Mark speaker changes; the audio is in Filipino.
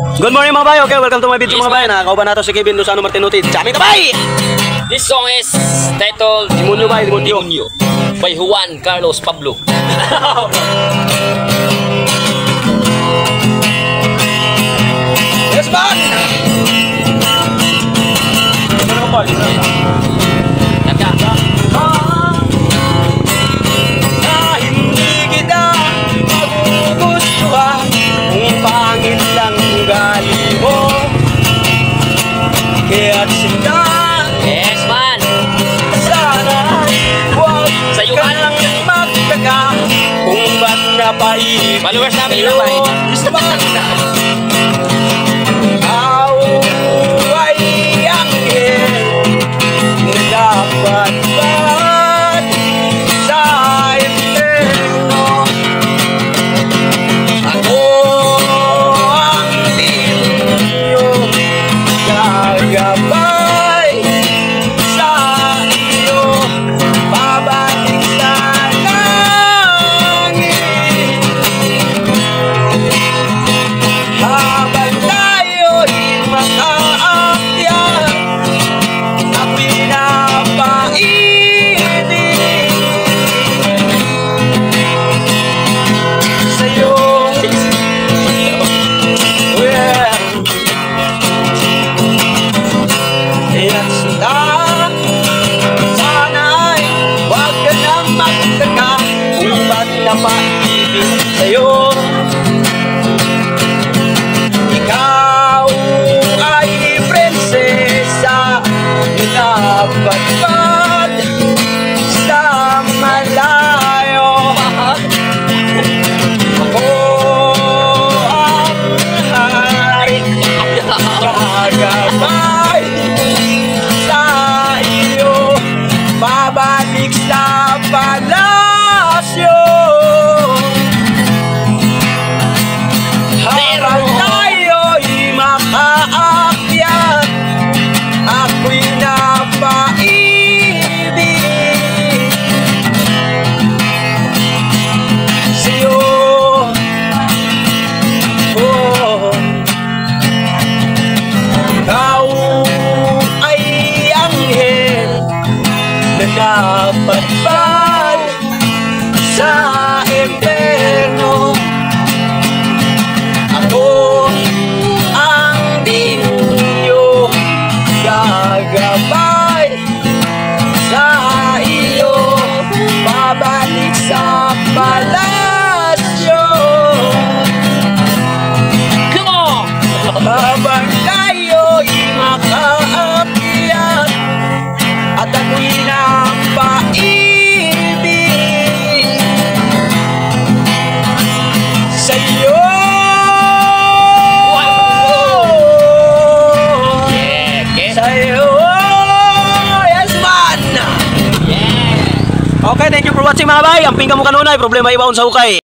Speaker 1: Good morning mga bay. Okay, welcome to my video mga bay. Nakakauban nato si Kevin Lozano Martinotti. Chami tabay!
Speaker 2: This song is titled
Speaker 1: Demonyo bay, Demonyo.
Speaker 2: By Juan Carlos Pablo.
Speaker 1: Yes, man! Na hindi kita magugustuhan kung pangit lang ugali mo. Kaya't sinta
Speaker 2: Yes, man.
Speaker 1: sana huwag
Speaker 2: Sa'yo
Speaker 1: ka
Speaker 2: ka
Speaker 1: lang magtaka kung ba't napaibig
Speaker 2: Followers namin
Speaker 1: sa'yo.
Speaker 2: ilan ba?
Speaker 1: Gusto ba na? Ikaw ay anghel na dapat ba't sa impyerno. Ako ang demonyo gagabay sa iyo, babalik sa langit. Habang tayo'y makaakyat, ang pinapaibig sa'yo. Well, kaya't sila, sana'y huwag ka nang magtaka kung ba't napaibig sa'yo. Ikaw ay prinsesa na dapat sa malayo. Ako ang hari gagabay sa iyo, babalik sa palasyo. Habang tayo'y makaakyat, ako'y napaibig sa'yo. Oh, ikaw ay anghel na dapat ba't sa impyerno. Ako ang demonyo gagabay sa iyo, babalik sa palasyo.
Speaker 2: Come on!
Speaker 1: Habang tayo'y makaakyat at ako'y napaibig sa'yo.
Speaker 2: Yeah, okay.
Speaker 1: Sa'yo. Yes, man!
Speaker 2: Yeah.
Speaker 1: Okay, thank you for watching mga bay. Ang pinggan mo kanunay, problema ibaon sa hukay.